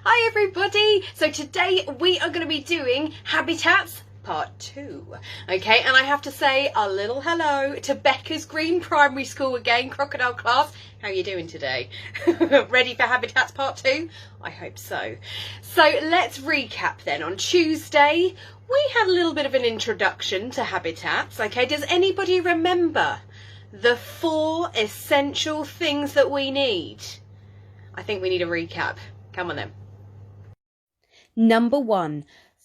Hi everybody! So today we are going to be doing Habitats Part 2. Okay, and I have to say a little hello to Becca's Green Primary School again, Crocodile class. How are you doing today? Ready for Habitats Part 2? I hope so. So let's recap then. On Tuesday we had a little bit of an introduction to habitats. Okay, does anybody remember the 4 essential things that we need? I think we need a recap. Come on then. Number 1,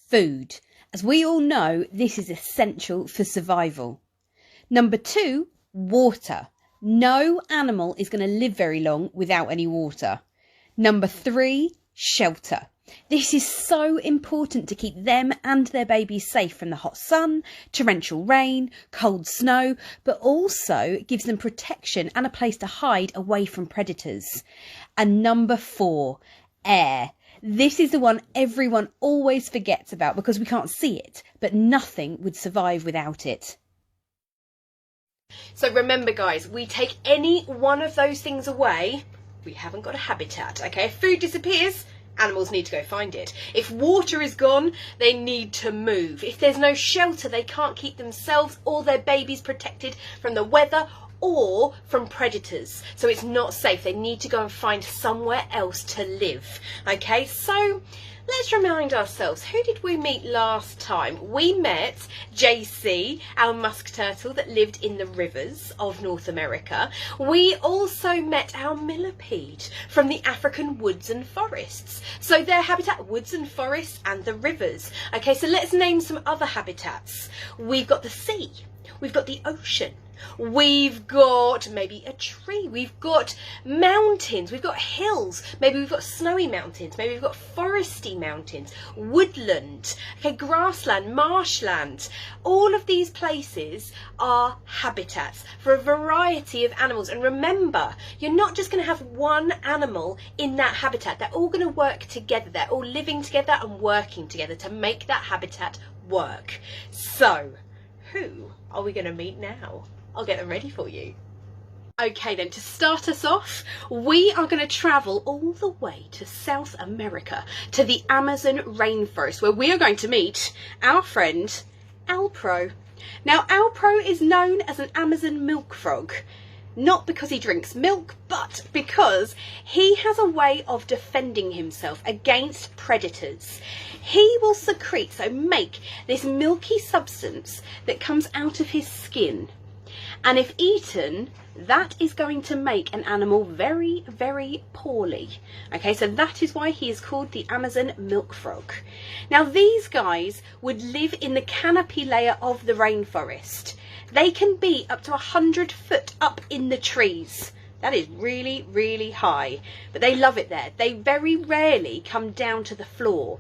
food. As we all know, this is essential for survival. Number 2, water. No animal is going to live very long without any water. Number 3, shelter. This is so important to keep them and their babies safe from the hot sun, torrential rain, cold snow, but also gives them protection and a place to hide away from predators. And number 4, air. This is the one everyone always forgets about because we can't see it, but nothing would survive without it. So remember guys, we take any one of those things away, we haven't got a habitat, okay? If food disappears, animals need to go find it. If water is gone, they need to move. If there's no shelter, they can't keep themselves or their babies protected from the weather or from predators. So it's not safe. They need to go and find somewhere else to live. Okay, so let's remind ourselves, who did we meet last time? We met JC, our musk turtle that lived in the rivers of North America. We also met our millipede from the African woods and forests. So their habitat, woods and forests and the rivers. Okay, so let's name some other habitats. We've got the sea, we've got the ocean, we've got maybe a tree, we've got mountains, we've got hills, maybe we've got snowy mountains, maybe we've got foresty mountains, woodland, okay, grassland, marshland. All of these places are habitats for a variety of animals. And remember, you're not just going to have one animal in that habitat. They're all going to work together. They're all living together and working together to make that habitat work. So who are we going to meet now? I'll get them ready for you. Okay then, to start us off, we are going to travel all the way to South America, to the Amazon rainforest, where we are going to meet our friend Alpro. Now Alpro is known as an Amazon milk frog, not because he drinks milk, but because he has a way of defending himself against predators. He will secrete, so make this milky substance that comes out of his skin. And if eaten, that is going to make an animal very, very poorly. Okay, so that is why he is called the Amazon milk frog. Now these guys would live in the canopy layer of the rainforest. They can be up to 100 foot up in the trees. That is really, really high, but they love it there. They very rarely come down to the floor.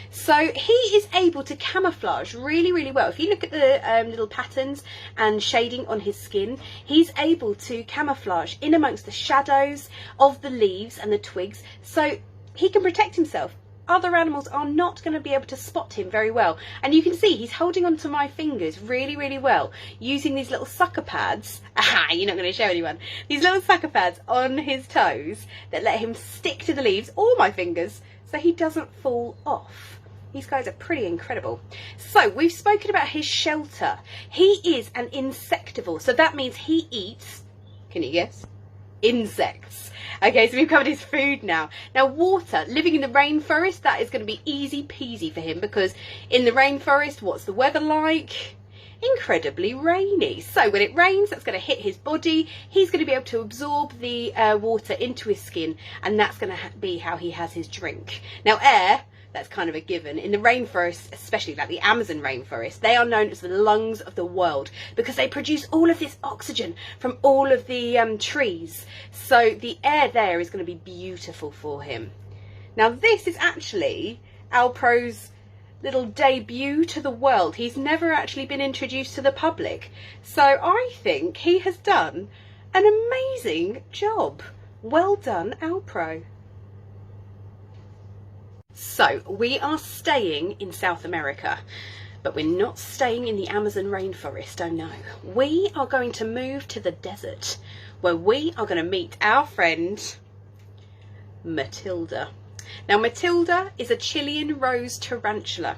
So he is able to camouflage really, really well. If you look at the little patterns and shading on his skin, he's able to camouflage in amongst the shadows of the leaves and the twigs, so he can protect himself. Other animals are not going to be able to spot him very well. And you can see he's holding onto my fingers really, really well, using these little sucker pads. Aha, you're not going to show anyone. These little sucker pads on his toes that let him stick to the leaves, or my fingers, so he doesn't fall off. These guys are pretty incredible. So we've spoken about his shelter. He is an insectivore, so that means he eats, can you guess? Insects. Okay, so we've covered his food now. Now water, living in the rainforest, that is going to be easy peasy for him, because in the rainforest, what's the weather like? Incredibly rainy. So when it rains, that's going to hit his body. He's going to be able to absorb the water into his skin, and that's going to be how he has his drink. Now air, that's kind of a given. In the rainforest, especially like the Amazon rainforest, they are known as the lungs of the world because they produce all of this oxygen from all of the trees. So the air there is going to be beautiful for him. Now this is actually Alpro's little debut to the world. He's never actually been introduced to the public. So I think he has done an amazing job. Well done, Alpro. So we are staying in South America, but we're not staying in the Amazon rainforest, oh no. We are going to move to the desert, where we are going to meet our friend Matilda. Now, Matilda is a Chilean rose tarantula.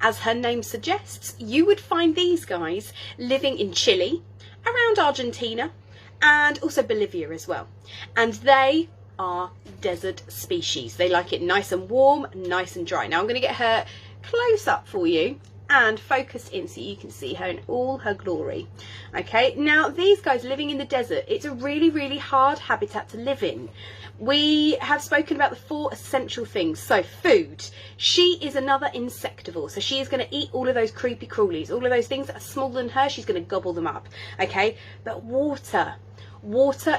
As her name suggests, you would find these guys living in Chile, around Argentina, and also Bolivia as well. And they are desert species. They like it nice and warm, nice and dry. Now I'm going to get her close up for you and focused in so you can see her in all her glory. Okay, now these guys living in the desert, it's a really, really hard habitat to live in. We have spoken about the 4 essential things. So food, she is another insectivore, so she is going to eat all of those creepy crawlies, all of those things that are smaller than her, she's going to gobble them up. Okay, but water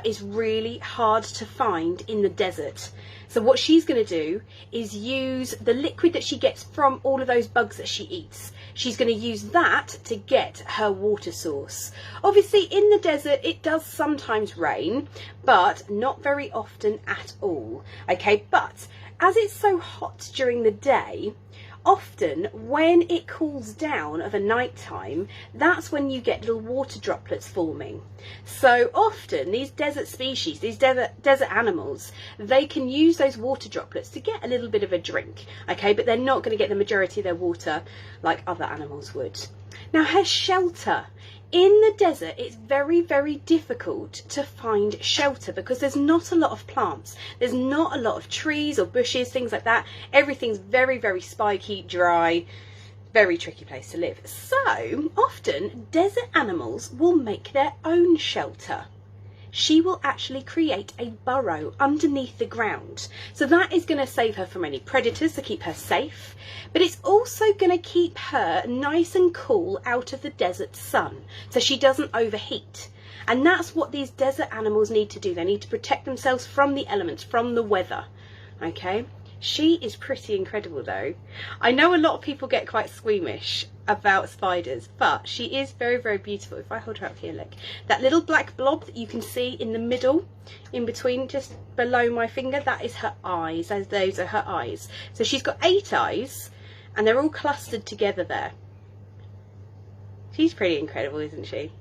is really hard to find in the desert. So what she's going to do is use the liquid that she gets from all of those bugs that she eats. She's going to use that to get her water source. Obviously in the desert it does sometimes rain, but not very often at all. Okay, but as it's so hot during the day, often when it cools down of a night time, that's when you get little water droplets forming. So often these desert species, these desert animals, they can use those water droplets to get a little bit of a drink, okay, but they're not going to get the majority of their water like other animals would. Now her shelter. In the desert, it's very, very difficult to find shelter because there's not a lot of plants. There's not a lot of trees or bushes, things like that. Everything's very, very spiky, dry, very tricky place to live. So often desert animals will make their own shelter. She will actually create a burrow underneath the ground. So that is going to save her from any predators, to keep her safe, but it's also going to keep her nice and cool out of the desert sun so she doesn't overheat. And that's what these desert animals need to do. They need to protect themselves from the elements, from the weather. Okay, she is pretty incredible though. I know a lot of people get quite squeamish about spiders, but she is very, very beautiful. If I hold her up here, look, that little black blob that you can see in the middle, in between, just below my finger, that is her eyes. Those are her eyes. So she's got 8 eyes and they're all clustered together there. She's pretty incredible, isn't she?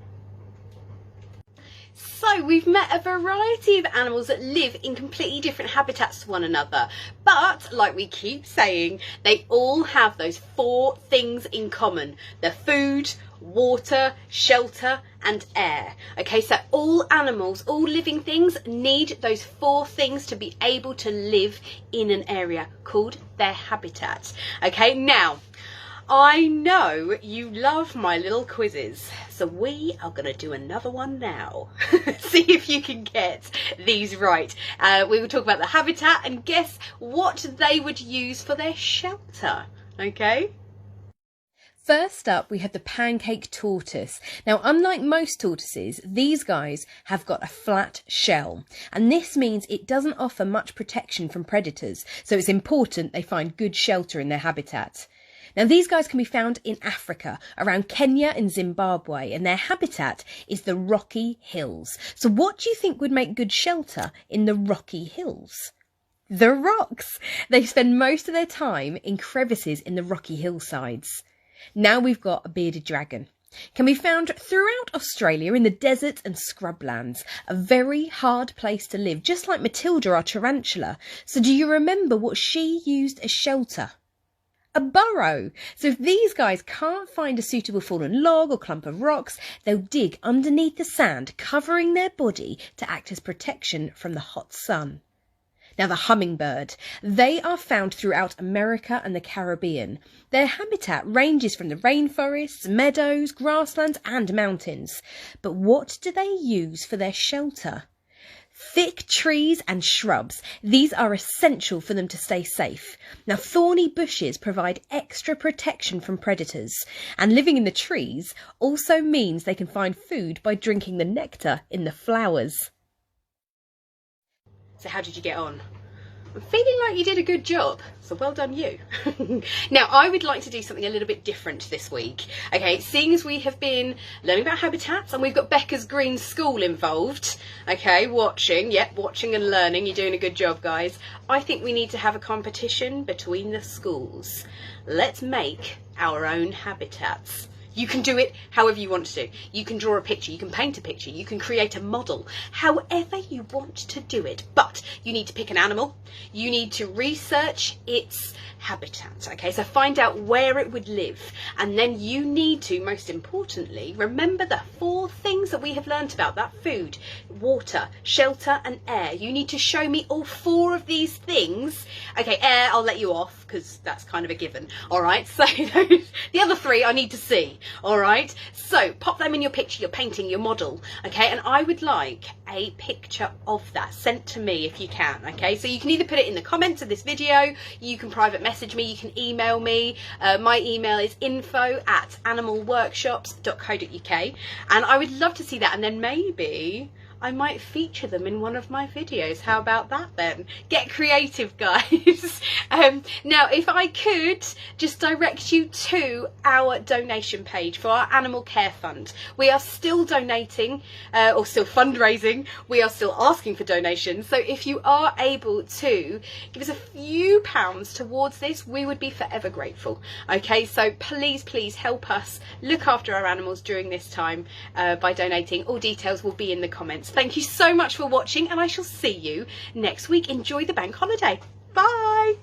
So we've met a variety of animals that live in completely different habitats to one another, but like we keep saying, they all have those 4 things in common: the food, water, shelter and air. Okay, so all animals, all living things need those 4 things to be able to live in an area called their habitat. Okay, now I know you love my little quizzes, so we are going to do another one now. See if you can get these right. We will talk about the habitat and guess what they would use for their shelter. Okay? First up, we have the pancake tortoise. Now, unlike most tortoises, these guys have got a flat shell, and this means it doesn't offer much protection from predators, so it's important they find good shelter in their habitat. Now, these guys can be found in Africa, around Kenya and Zimbabwe, and their habitat is the rocky hills. So what do you think would make good shelter in the rocky hills? The rocks! They spend most of their time in crevices in the rocky hillsides. Now we've got a bearded dragon. Can be found throughout Australia in the deserts and scrublands. A very hard place to live, just like Matilda, our tarantula. So do you remember what she used as shelter? A burrow. So if these guys can't find a suitable fallen log or clump of rocks, they'll dig underneath the sand, covering their body to act as protection from the hot sun. Now the hummingbird. They are found throughout America and the Caribbean. Their habitat ranges from the rainforests, meadows, grasslands and mountains. But what do they use for their shelter? Thick trees and shrubs. These are essential for them to stay safe. Now, thorny bushes provide extra protection from predators, and living in the trees also means they can find food by drinking the nectar in the flowers. So how did you get on? I'm feeling like you did a good job, so well done you. Now, I would like to do something a little bit different this week. Okay, seeing as we have been learning about habitats and we've got Becca's Green School involved, okay, watching and learning, you're doing a good job, guys. I think we need to have a competition between the schools. Let's make our own habitats. You can do it however you want to do. You can draw a picture, you can paint a picture, you can create a model, however you want to do it. But you need to pick an animal, you need to research its habitat, okay? So find out where it would live, and then you need to, most importantly, remember the 4 things that we have learnt about that: food, water, shelter and air. You need to show me all 4 of these things. Okay, air, I'll let you off because that's kind of a given. All right, so the other 3 I need to see. All right, so pop them in your picture, your painting, your model, okay? And I would like a picture of that sent to me if you can, okay? So you can either put it in the comments of this video, you can private message me, you can email me. My email is info@animalworkshops.co.uk, and I would love to see that, and then maybe I might feature them in one of my videos. How about that then? Get creative, guys. Now, if I could just direct you to our donation page for our animal care fund. We are still donating, or still fundraising. We are still asking for donations. So if you are able to give us a few pounds towards this, we would be forever grateful. Okay, so please, please help us look after our animals during this time by donating. All details will be in the comments. Thank you so much for watching, and I shall see you next week. Enjoy the bank holiday. Bye.